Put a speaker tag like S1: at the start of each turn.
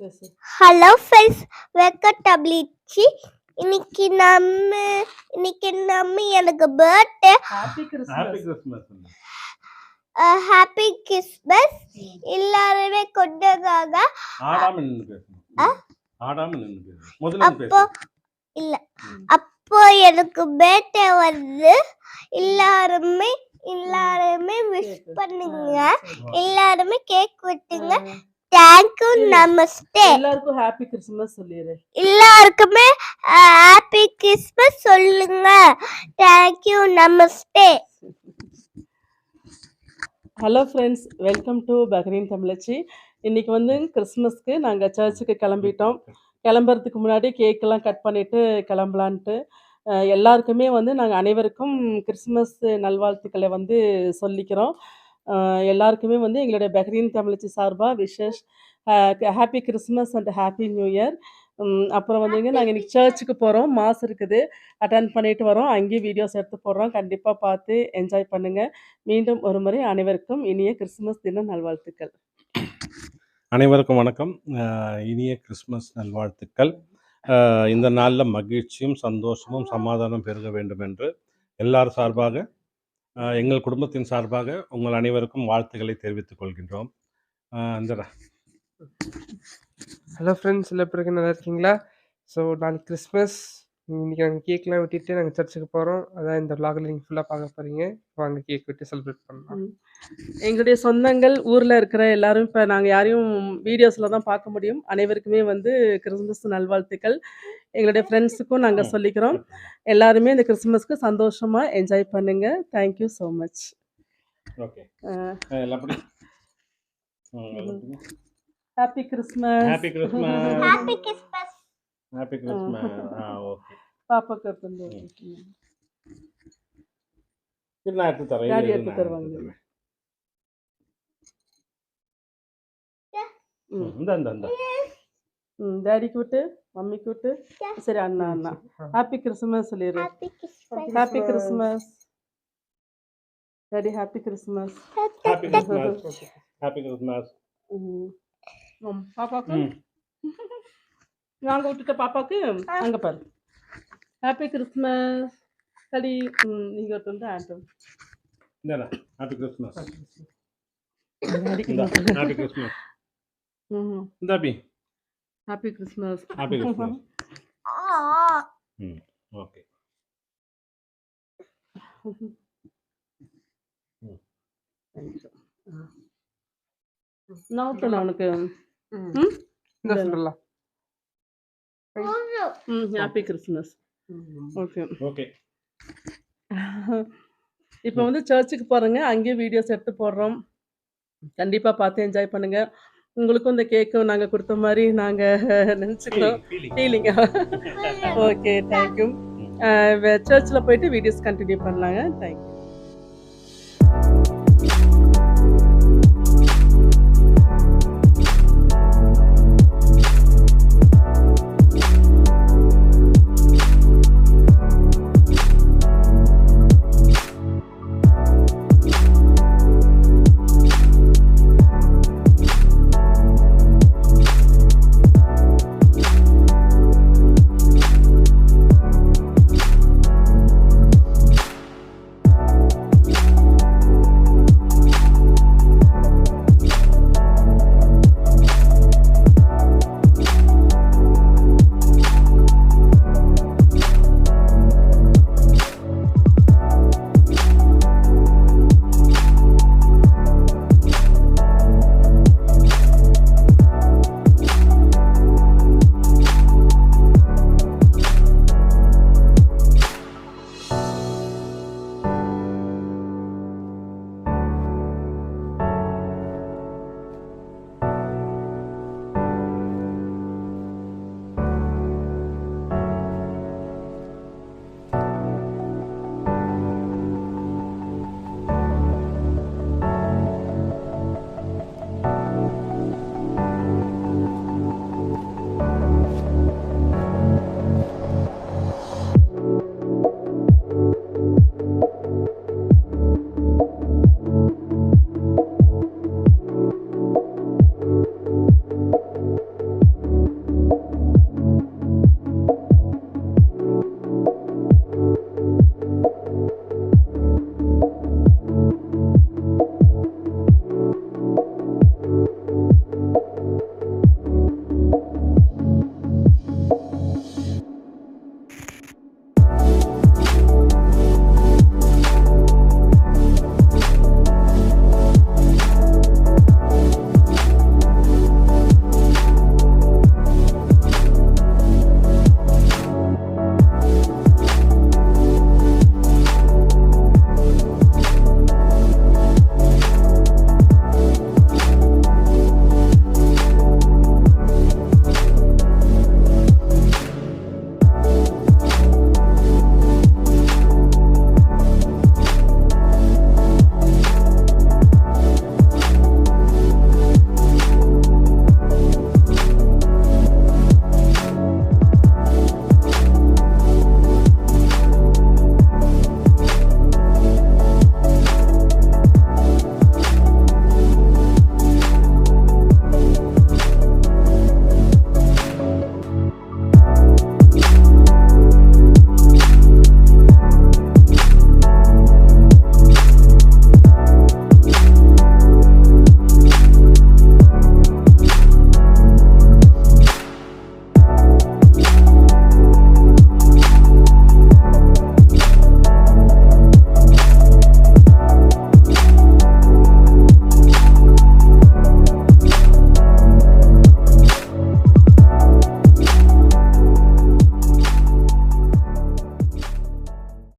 S1: பேசு.
S2: Hello friends, welcome டபிள்யூச்சி. இன்னைக்கு நம்ம எனக்கு birthday.
S1: Happy Christmas.
S2: Happy Christmas. எல்லாருமே கொண்டாடுறாங்க. அப்போ இல்ல அப்போ எனக்கு பர்த்டே வந்து எல்லாருமே விஷ் பண்ணுங்க. எல்லாருமே கேக் வெட்டுங்க. தேங்க்யூ, நமஸ்தே.
S1: எல்லாருக்கும் ஹாப்பி கிறிஸ்மஸ் சொல்லிடு.
S2: எல்லாருக்குமே ஹாப்பி கிறிஸ்மஸ் சொல்லுங்க. Thank you, namaste.
S1: Hello friends, welcome to Bahrain Tamilachi. இன்னைக்கு வந்து கிறிஸ்மஸ்க்கு நாங்கள் சர்ச்சுக்கு கிளம்பிட்டோம். கிளம்புறதுக்கு முன்னாடி கேக்கெல்லாம் கட் பண்ணிவிட்டு கிளம்பலான்ட்டு எல்லாருக்குமே வந்து நாங்கள் அனைவருக்கும் கிறிஸ்மஸ் நல்வாழ்த்துக்களை வந்து சொல்லிக்கிறோம். எல்லாருக்குமே வந்து எங்களுடைய பஹ்ரைன் தமிழச்சி சார்பாக wishes happy Christmas and happy new year. அப்புறம் வந்துங்க நாங்கள் இன்றைக்கி சர்ச்சுக்கு போகிறோம். மாஸ் இருக்குது, அட்டன் பண்ணிட்டு வரோம். அங்கேயும் வீடியோஸ் எடுத்து போடுறோம். கண்டிப்பாக பார்த்து என்ஜாய் பண்ணுங்கள். மீண்டும் ஒரு முறை அனைவருக்கும் இனிய கிறிஸ்மஸ் தின நல்வாழ்த்துக்கள்.
S3: அனைவருக்கும் வணக்கம். இனிய கிறிஸ்மஸ் நல்வாழ்த்துக்கள். இந்த நாளில் மகிழ்ச்சியும் சந்தோஷமும் சமாதானம் பெருக வேண்டும் என்று எல்லார் சார்பாக, எங்கள் குடும்பத்தின் சார்பாக உங்கள் அனைவருக்கும் வாழ்த்துக்களை தெரிவித்துக் கொள்கின்றோம்.
S4: ஹலோ ஃப்ரெண்ட்ஸ், எல்லா பேருக்கு நல்லா இருக்கீங்களா? ஸோ நாளைக்கு கிறிஸ்மஸ். இன்றைக்கி நாங்கள் கேக்லாம் வெட்டிட்டு நாங்கள் சர்ச்சுக்கு போகிறோம். அதான் இந்த விலாகில் நீங்கள் ஃபுல்லாக பார்க்க போகிறீங்க. வாங்க கேக் வெட்டி செலிப்ரேட் பண்ணலாம்.
S1: எங்களுடைய சொந்தங்கள் ஊரில் இருக்கிற எல்லாரும் இப்போ நாங்கள் யாரையும் வீடியோஸில் தான் பார்க்க முடியும். அனைவருக்குமே வந்து கிறிஸ்மஸ் நல்வாழ்த்துக்கள். எங்களுடைய ஃப்ரெண்ட்ஸுக்கும் நாங்கள் சொல்லிக்கிறோம். எல்லாருமே இந்த கிறிஸ்மஸ்க்கு சந்தோஷமாக என்ஜாய் பண்ணுங்கள். Thank you so much.
S3: Okay,
S1: happy Christmas.
S3: Happy Christmas.
S2: Happy Christmas.
S3: Happy Christmas. Okay,
S1: பாப்பாக்கு வந்து
S3: நான் எடுத்து தரேன்.
S1: டாடி எடுத்து தருவாங்க. டாடிக்கு விட்டு மம்மிக்கு விட்டு சரி அண்ணா ஹாப்பி கிறிஸ்மஸ் சொல்லிடு. Happy Christmas daddy. Happy Christmas.
S3: Happy Christmas. Happy Christmas.
S1: பாப்பாக்கு நாங்கள் விட்டுட்ட பாப்பாக்கு அங்கே பாரு. Happy Christmas daddy. நீங்கள் விட்டு வந்து ஆட்டும்.
S3: Happy Christmas.
S1: Happy
S3: Christmas. இந்தாபி
S1: happy Christmas.
S3: Happy Christmas. Okay.
S1: நான் விட்டேன் அவனுக்கு. Happy Christmas. Okay
S3: okay.
S1: இப்போ வந்து சர்ச்சுக்கு போகிறோங்க. அங்கேயும் வீடியோஸ் எடுத்து போடுறோம். கண்டிப்பாக பார்த்து என்ஜாய் பண்ணுங்கள். உங்களுக்கும் இந்த கேக்கும் நாங்கள் கொடுத்த மாதிரி நாங்கள் நினச்சிக்கிறோம். ஃபீலிங்கா? Okay, thank you. சர்ச்சில் போயிட்டு வீடியோஸ் கண்டினியூ பண்ணலாங்க. தேங்க்யூ.